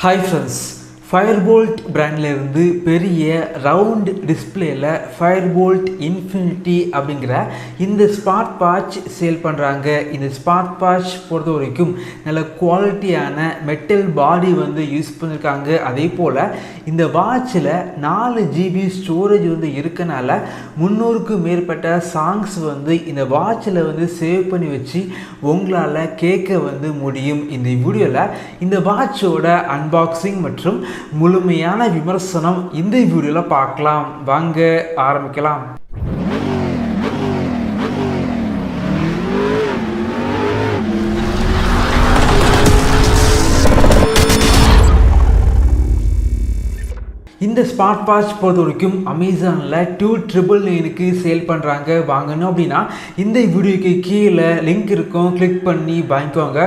Hi friends, Fire-Boltt பிராண்டில் இருந்து பெரிய ரவுண்ட் டிஸ்பிளேயில் Fire-Boltt Infinity அப்படிங்கிற இந்த ஸ்மார்ட் வாட்ச் சேல் பண்ணுறாங்க. இந்த ஸ்மார்ட் வாட்ச் பொறுத்த வரைக்கும் நல்ல குவாலிட்டியான மெட்டல் பாடி வந்து யூஸ் பண்ணியிருக்காங்க. அதே போல் இந்த வாட்சில் 4 GB ஸ்டோரேஜ் வந்து இருக்கனால 300க்கும் மேற்பட்ட சாங்ஸ் வந்து இந்த வாட்சில் வந்து சேவ் பண்ணி வச்சு உங்களால் கேட்க வந்து முடியும். இந்த வீடியோவில் இந்த வாட்சோட அன்பாக்சிங் மற்றும் முழுமையான விமர்சனம் இந்த வீடியோல பார்க்கலாம். வாங்க ஆரம்பிக்கலாம். இந்த ஸ்மார்ட் வாட்ச் பொறுத்த வரைக்கும் அமேசானில் 299க்கு சேல் பண்ணுறாங்க. வாங்கணும் அப்படின்னா இந்த வீடியோக்கு கீழே லிங்க் இருக்கும், கிளிக் பண்ணி வாங்கிக்கோங்க.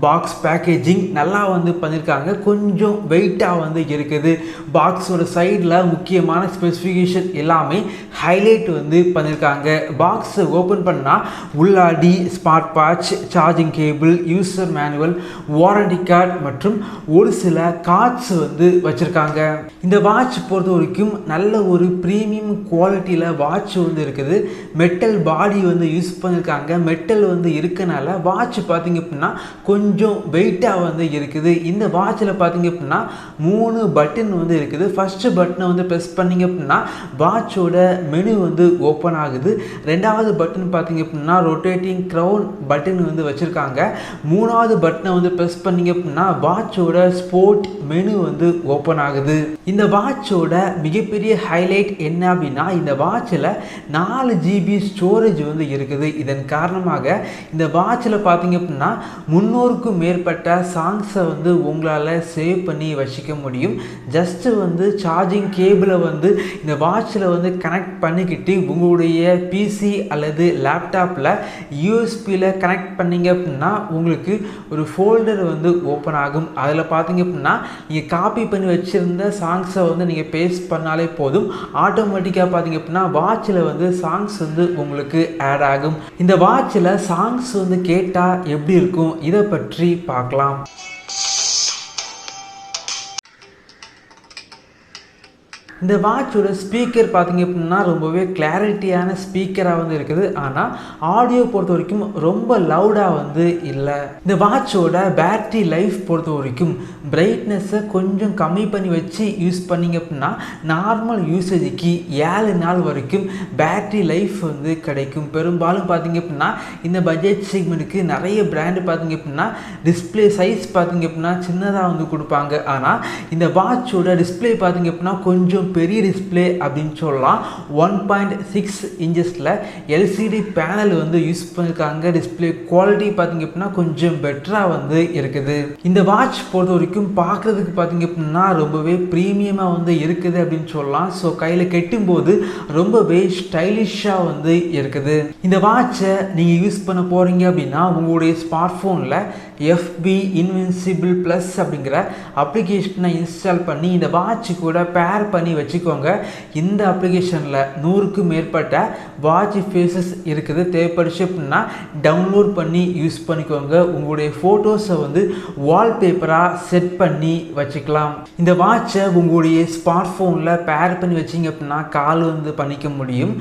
பாக்ஸ் பேக்கேஜிங் நல்லா வந்து பண்ணியிருக்காங்க, கொஞ்சம் வெயிட்டாக வந்து இருக்குது. பாக்ஸோட சைடில் முக்கியமான ஸ்பெசிஃபிகேஷன் எல்லாமே ஹைலைட் வந்து பண்ணியிருக்காங்க. பாக்ஸை ஓப்பன் பண்ணால் உள்ளாடி smart watch, charging cable, user manual, warranty card மற்றும் ஒரு சில கார்ட்ஸ் வந்து வச்சுருக்காங்க. இந்த வாட்ச் பொறுத்த வரைக்கும் நல்ல ஒரு ப்ரீமியம் குவாலிட்டியில் வாட்ச் வந்து இருக்குது. மெட்டல் பாடி வந்து யூஸ் பண்ணியிருக்காங்க. மெட்டல் வந்து இருக்கனால வாட்ச் பார்த்திங்க அப்படின்னா கொஞ்சம் வெயிட்டாக வந்து இருக்குது. இந்த வாட்சில் பார்த்திங்க அப்படின்னா 3 பட்டன் வந்து இருக்குது. ஃபஸ்ட்டு பட்டனை வந்து ப்ரெஸ் பண்ணிங்க அப்படின்னா வாட்சோட மெனு வந்து ஓப்பன் ஆகுது. ரெண்டாவது பட்டன் பார்த்திங்க அப்படின்னா ரொட்டேட்டிங் க்ரௌன் பட்டன் வந்து வச்சுருக்காங்க. மூணாவது பட்டனை வந்து ப்ரெஸ் பண்ணிங்க அப்படின்னா வாட்சோட ஸ்போர்ட் மெனு வந்து ஓப்பன் ஆகுது. இந்த வாட்சோட மிகப்பெரிய ஹைலைட் என்ன அப்படின்னா இந்த வாட்சில் 4 GB ஸ்டோரேஜ் வந்து இருக்குது. இதன் காரணமாக இந்த வாட்சில் பார்த்தீங்க அப்படின்னா 300க்கும் மேற்பட்ட சாங்ஸை வந்து உங்களால் சேவ் பண்ணி வச்சுக்க முடியும். ஜஸ்ட்டு வந்து சார்ஜிங் கேபிளை வந்து இந்த வாட்சில் வந்து கனெக்ட் பண்ணிக்கிட்டு உங்களுடைய பிசி அல்லது லேப்டாப்பில் யூஎஸ்பியில் கனெக்ட் பண்ணிங்க அப்படின்னா உங்களுக்கு ஒரு ஃபோல்டர் வந்து ஓப்பன் ஆகும். அதில் பார்த்தீங்க அப்படின்னா நீங்கள் காப்பி பண்ணி வச்சுருந்த சாங்ஸை வந்து நீங்கள் பேஸ்ட் பண்ணாலே போதும், ஆட்டோமேட்டிக்காக பார்த்தீங்க அப்படின்னா வாட்சில் வந்து சாங்ஸ் வந்து உங்களுக்கு ஆட் ஆகும். இந்த வாட்சில் சாங்ஸ் வந்து கேட்டால் எப்படி இருக்கும் இதை பற்றி பார்க்கலாம். இந்த வாட்சோட ஸ்பீக்கர் பார்த்திங்க அப்படின்னா ரொம்பவே கிளாரிட்டியான ஸ்பீக்கராக வந்து இருக்குது. ஆனால் ஆடியோ பொறுத்த வரைக்கும் ரொம்ப லவுடாக வந்து இல்லை. இந்த வாட்சோட பேட்டரி லைஃப் பொறுத்த வரைக்கும் பிரைட்னஸை கொஞ்சம் கம்மி பண்ணி வச்சு யூஸ் பண்ணிங்க அப்படின்னா நார்மல் யூசேஜுக்கு 7 நாள் வரைக்கும் பேட்டரி லைஃப் வந்து கிடைக்கும். பெரும்பாலும் பார்த்திங்க அப்படின்னா இந்த பட்ஜெட் செக்மெண்ட்டுக்கு நிறைய பிராண்டு பார்த்திங்க அப்படின்னா டிஸ்பிளே சைஸ் பார்த்திங்க அப்படின்னா சின்னதாக வந்து கொடுப்பாங்க. ஆனால் இந்த வாட்சோட டிஸ்பிளே பார்த்திங்க அப்படின்னா கொஞ்சம் பெரிய டிஸ்பிளே அப்படின்னு சொல்லலாம். 1.6 இன்ச்சஸில் எல்சிடி பேனல் வந்து யூஸ் பண்ணியிருக்காங்க. டிஸ்பிளே குவாலிட்டி பார்த்திங்க அப்படின்னா கொஞ்சம் பெட்டராக வந்து இருக்குது. இந்த வாட்ச் பொறுத்த வரைக்கும் பார்க்குறதுக்கு பார்த்திங்க அப்படின்னா ரொம்பவே ப்ரீமியமாக வந்து இருக்குது அப்படின்னு சொல்லலாம். ஸோ கையில் கெட்டும்போது ரொம்பவே ஸ்டைலிஷாக வந்து இருக்குது. இந்த வாட்சை நீங்கள் யூஸ் பண்ண போகிறீங்க அப்படின்னா உங்களுடைய ஸ்மார்ட் ஃபோனில் FB இன்வின்சிபிள் ப்ளஸ் அப்படிங்கிற அப்ளிகேஷனை இன்ஸ்டால் பண்ணி இந்த வாட்ச் கூட பேர் பண்ணி வச்சுக்கோங்க. இந்த அப்ளிகேஷனில் 100க்கும் மேற்பட்ட வாட்ச் ஃபேஸஸ் இருக்குது. தேவைப்படுச்சு அப்படின்னா டவுன்லோட் பண்ணி யூஸ் பண்ணிக்கோங்க. உங்களுடைய ஃபோட்டோஸை வந்து வால்பேப்பராக செட் பண்ணி வச்சுக்கலாம். இந்த வாட்சை உங்களுடைய ஸ்மார்ட் ஃபோனில் பேர் பண்ணி வச்சிங்க அப்படின்னா கால் வந்து பண்ணிக்க முடியும்.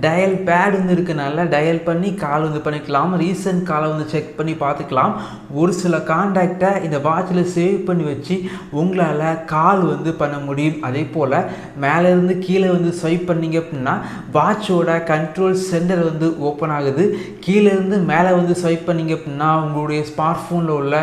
டயல் பேட் வந்து இருக்கனால டயல் பண்ணி கால் வந்து பண்ணிக்கலாம். ரீசன்ட் காலை வந்து செக் பண்ணி பார்த்துக்கலாம். ஒரு சில கான்டாக்டை இந்த வாட்சில் சேவ் பண்ணி வச்சு உங்களால் கால் வந்து பண்ண முடியும். அதே போல் மேலேருந்து கீழே வந்து ஸ்வைப் பண்ணிங்க அப்படின்னா வாட்சோட கண்ட்ரோல் சென்டர் வந்து ஓப்பன் ஆகுது. கீழேருந்து மேலே வந்து ஸ்வைப் பண்ணிங்க அப்படின்னா உங்களுடைய ஸ்மார்ட் ஃபோனில் உள்ள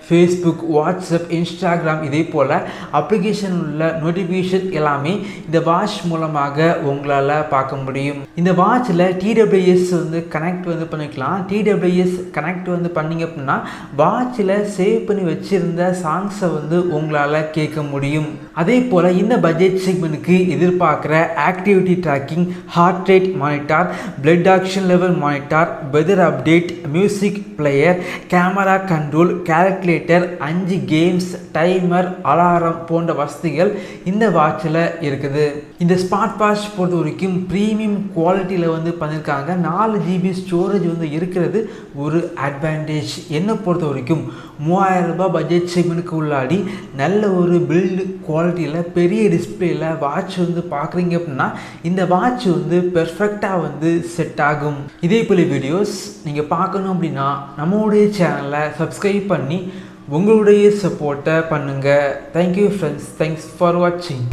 ஃபேஸ்புக், வாட்ஸ்அப், இன்ஸ்டாகிராம் இதே போல் அப்ளிகேஷன் உள்ள நோட்டிஃபிகேஷன் எல்லாமே இந்த வாட்ச் மூலமாக உங்களால் பார்க்க முடியும். இந்த வாட்சில் TWS வந்து கனெக்ட் வந்து பண்ணிக்கலாம். TWS கனெக்ட் வந்து பண்ணிங்க அப்படின்னா வாட்சில் சேவ் பண்ணி வச்சுருந்த சாங்ஸை வந்து உங்களால் கேட்க முடியும். அதே போல் இந்த பட்ஜெட் செக்மெண்ட்டுக்கு எதிர்பார்க்குற activity tracking, heart rate monitor, blood oxygen level monitor, weather update, music player, camera control, calculator, navigator, 5 games, timer, alarm போன்ற வசதிகள் இந்த வாட்சில் இருக்குது. இந்த ஸ்மார்ட் வாட்ச் பொறுத்த வரைக்கும் ப்ரீமியம் குவாலிட்டியில் வந்து பண்ணியிருக்காங்க. 4 GB ஸ்டோரேஜ் வந்து இருக்கிறது ஒரு அட்வான்டேஜ். என்னை பொறுத்த வரைக்கும் 3000 ரூபாய் பட்ஜெட் செக்மெண்ட்டுக்கு உள்ளாடி நல்ல ஒரு பில்டு குவாலிட்டியில் பெரிய டிஸ்பிளேயில் வாட்ச் வந்து பார்க்குறீங்க அப்படின்னா இந்த வாட்ச் வந்து பெர்ஃபெக்டாக வந்து செட் ஆகும். இதே போல வீடியோஸ் நீங்கள் பார்க்கணும் அப்படின்னா நம்மளுடைய சேனலை சப்ஸ்கிரைப் பண்ணி உங்களுடைய சப்போர்ட்டை பண்ணுங்கள். தேங்க்யூ ஃப்ரெண்ட்ஸ், தேங்க்ஸ் ஃபார் வாட்சிங்.